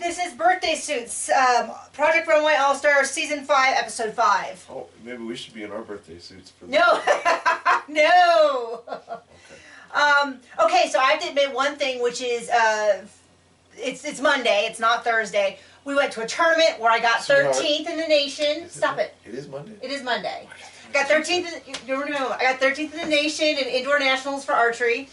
This is Birthday Suits, Project Runway All-Star Season 5, Episode 5. Oh, maybe we should be in our birthday suits for No! No! Okay. Okay, so I have to admit one thing, which is, it's Monday, it's not Thursday. We went to a tournament where I got 13th in the nation. Stop it. It is Monday? It is Monday. I got 13th I got 13th in the nation in indoor nationals for archery.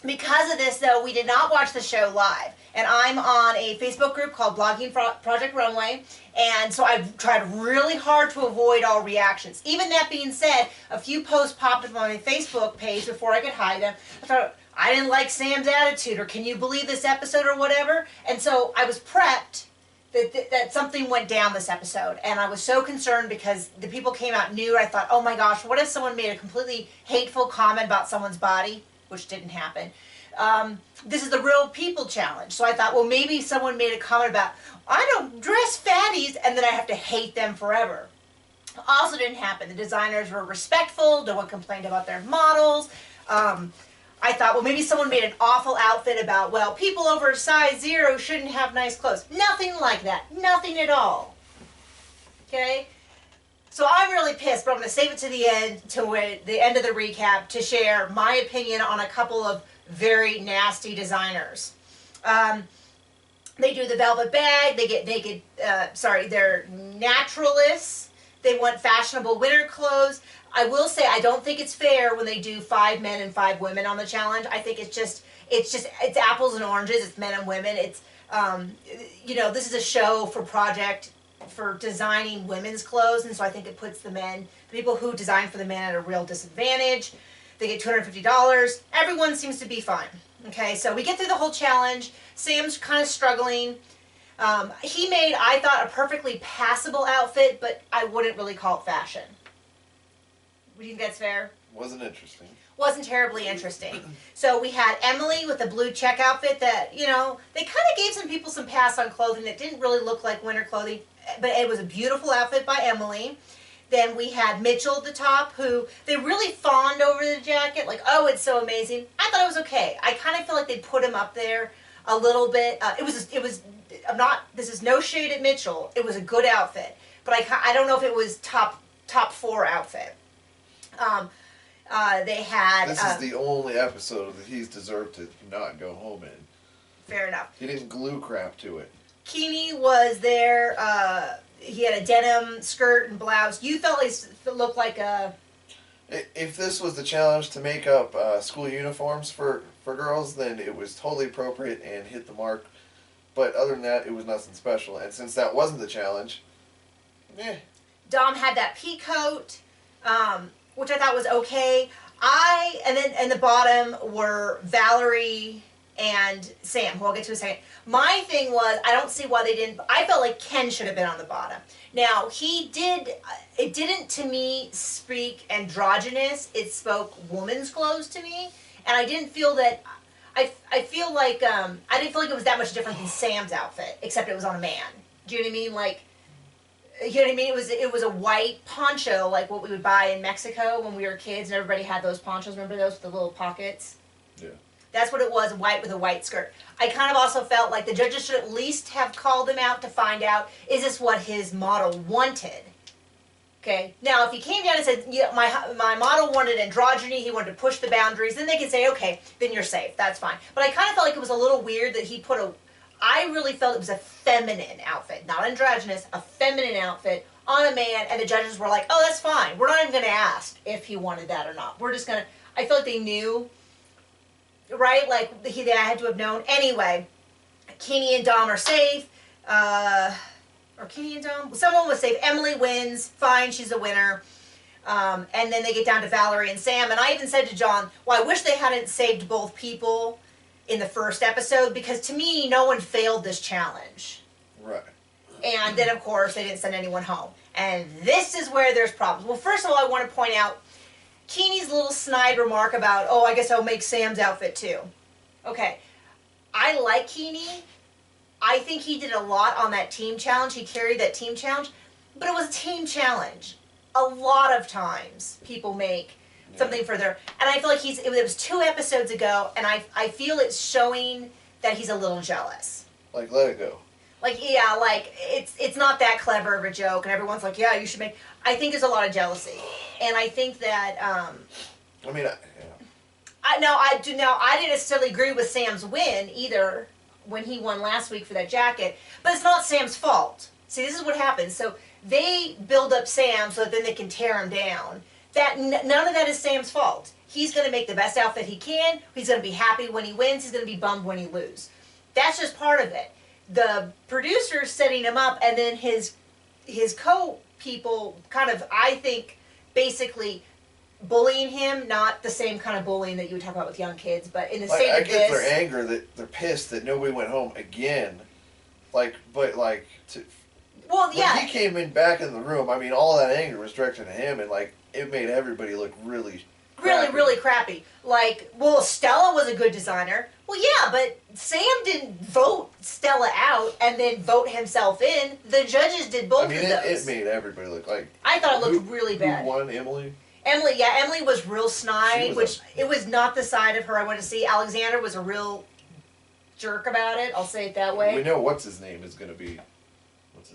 Because of this, though, we did not watch the show live. And I'm on a Facebook group called Blogging Project Runway. And so I've tried really hard to avoid all reactions. Even that being said, a few posts popped up on my Facebook page before I could hide them. I thought, I didn't like Sam's attitude, or can you believe this episode, or whatever. And so I was prepped that something went down this episode. And I was so concerned because the people came out nude. I thought, oh my gosh, what if someone made a completely hateful comment about someone's body? Which didn't happen. This is the Real People Challenge. So I thought, well, maybe someone made a comment about, I don't dress fatties, and then I have to hate them forever. Also didn't happen. The designers were respectful. No one complained about their models. I thought, well, maybe someone made an awful outfit about, well, people over size 0 shouldn't have nice clothes. Nothing like that. Nothing at all. Okay? So I'm really pissed, but I'm going to save it to the end, the end of the recap, to share my opinion on a couple of very nasty designers. They do the velvet bag. They get naked. They're naturalists. They want fashionable winter clothes. I will say I don't think it's fair when they do 5 men and 5 women on the challenge. I think it's apples and oranges. It's men and women. It's this is a show for designing women's clothes, and so I think it puts the people who design for the men at a real disadvantage. They get $250. Everyone seems to be fine. Okay, so we get through the whole challenge. Sam's kind of struggling. He made, I thought, a perfectly passable outfit, but I wouldn't really call it fashion. Do you think that's fair? Wasn't interesting. Wasn't terribly interesting. So we had Emily with the blue check outfit that, they kind of gave some people some pass on clothing that didn't really look like winter clothing, but it was a beautiful outfit by Emily. Then we had Mitchell at the top, who they really fawned over the jacket, like, oh, it's so amazing. I thought it was okay. I kind of feel like they put him up there a little bit. This is no shade at Mitchell. It was a good outfit, but I don't know if it was top 4 outfit. They had... This is the only episode that he's deserved to not go home in. Fair enough. He didn't glue crap to it. Keeney was there. He had a denim skirt and blouse. You felt it looked like a... If this was the challenge to make up school uniforms for girls, then it was totally appropriate and hit the mark. But other than that, it was nothing special. And since that wasn't the challenge, Dom had that pea coat, which I thought was okay. And the bottom were Valerie and Sam, who I'll get to in a second. My thing was, I don't see why they didn't, I felt like Ken should have been on the bottom. Now, it didn't to me speak androgynous, it spoke woman's clothes to me, and I didn't feel that, I didn't feel like it was that much different than Sam's outfit, except it was on a man. Do you know what I mean? Like, you know what I mean? It was a white poncho, like what we would buy in Mexico when we were kids, and everybody had those ponchos. Remember those with the little pockets? Yeah. That's what it was, white with a white skirt. I kind of also felt like the judges should at least have called him out to find out, is this what his model wanted? Okay. Now, if he came down and said, yeah, my model wanted androgyny, he wanted to push the boundaries, then they could say, okay, then you're safe. That's fine. But I kind of felt like it was a little weird that he I really felt it was a feminine outfit, not androgynous, a feminine outfit on a man, and the judges were like, oh, that's fine. We're not even going to ask if he wanted that or not. We're just going to, I feel like they knew, right? Like, they had to have known. Anyway, Kenny and Dom are safe. Or Kenny and Dom? Someone was safe. Emily wins. Fine, she's a winner. And then they get down to Valerie and Sam. And I even said to John, well, I wish they hadn't saved both people in the first episode, because to me, no one failed this challenge. Right. And then, of course, they didn't send anyone home. And this is where there's problems. Well, first of all, I want to point out Keeney's little snide remark about, oh, I guess I'll make Sam's outfit too. Okay. I like Keeney. I think he did a lot on that team challenge. He carried that team challenge. But it was a team challenge. A lot of times people make something for their... And I feel like it was 2 episodes ago, and I feel it's showing that he's a little jealous. Like, let it go. Like, yeah, like, it's not that clever of a joke, and everyone's like, yeah, you should make... I think there's a lot of jealousy. And I think that, I mean, yeah. I didn't necessarily agree with Sam's win, either, when he won last week for that jacket. But it's not Sam's fault. See, this is what happens. So, they build up Sam so that then they can tear him down. None of that is Sam's fault. He's going to make the best outfit he can. He's going to be happy when he wins. He's going to be bummed when he loses. That's just part of it. The producer's setting him up, and then his co-people kind of, I think, basically bullying him. Not the same kind of bullying that you would talk about with young kids, but in the Like, state I of get this... their anger that they're pissed that nobody went home again. Like, but like... Well, yeah. When he came in back in the room, I mean, all that anger was directed at him, and like, it made everybody look really crappy. Really crappy. Like, well, Stella was a good designer. Well, yeah, but Sam didn't vote Stella out and then vote himself in. The judges did both of those. It made everybody look like... I thought it looked really bad. Who won, Emily? Emily was real snide, Was it was not the side of her I wanted to see. Alexander was a real jerk about it, I'll say it that way. We know what's his name is going to be...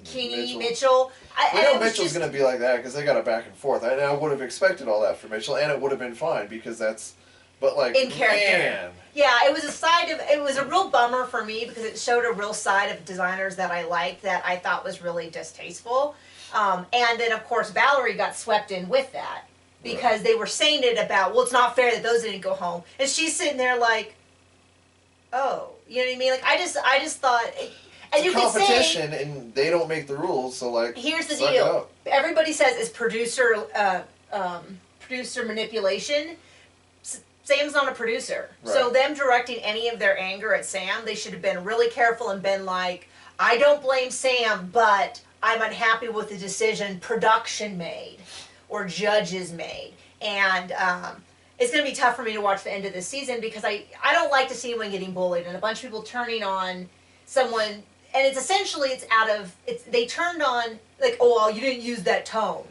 Keeney, Mitchell. We know Mitchell's going to be like that because they got a back and forth. I would have expected all that from Mitchell, and it would have been fine because that's... But like, in character. Man. Yeah, it was a real bummer for me because it showed a real side of designers that I liked that I thought was really distasteful. And then, of course, Valerie got swept in with that because they were saying it about, well, it's not fair that those didn't go home. And she's sitting there like, oh, you know what I mean? Like, I just thought... And it's a competition, and they don't make the rules, so like... Here's the deal. Everybody says it's producer manipulation. Sam's not a producer. Right. So them directing any of their anger at Sam, they should have been really careful and been like, I don't blame Sam, but I'm unhappy with the decision production made or judges made. And it's going to be tough for me to watch the end of this season because I don't like to see anyone getting bullied and a bunch of people turning on someone... And it's essentially, they turned on, like, oh, well, you didn't use that tone.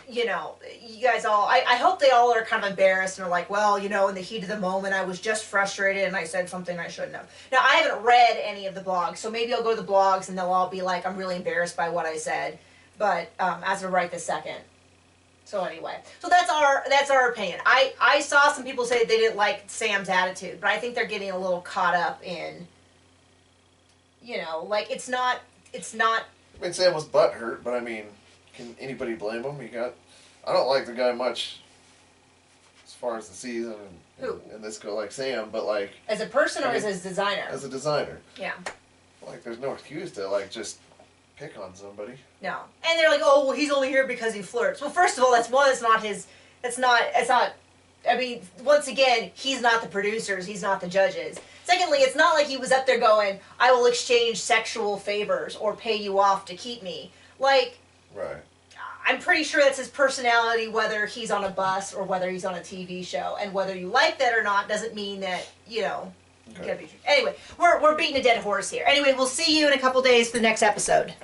You know, you guys all, I hope they all are kind of embarrassed and are like, well, you know, in the heat of the moment, I was just frustrated and I said something I shouldn't have. Now, I haven't read any of the blogs, so maybe I'll go to the blogs and they'll all be like, I'm really embarrassed by what I said. But as of right this second. So anyway, so that's our opinion. I saw some people say they didn't like Sam's attitude, but I think they're getting a little caught up in... You know, like, it's not... I mean, Sam was butthurt, but I mean, can anybody blame him? I don't like the guy much as far as the season and this go like Sam, but like... As a person or as a designer? As a designer. Yeah. Like, there's no excuse to, like, just pick on somebody. No. And they're like, oh, well, he's only here because he flirts. Well, first of all, it's not his... It's not... I mean, once again, he's not the producers, he's not the judges. Secondly, it's not like he was up there going, I will exchange sexual favors or pay you off to keep me. Like, right. I'm pretty sure that's his personality, whether he's on a bus or whether he's on a TV show. And whether you like that or not doesn't mean that, you know, you gotta be... Anyway, we're beating a dead horse here. Anyway, we'll see you in a couple days for the next episode.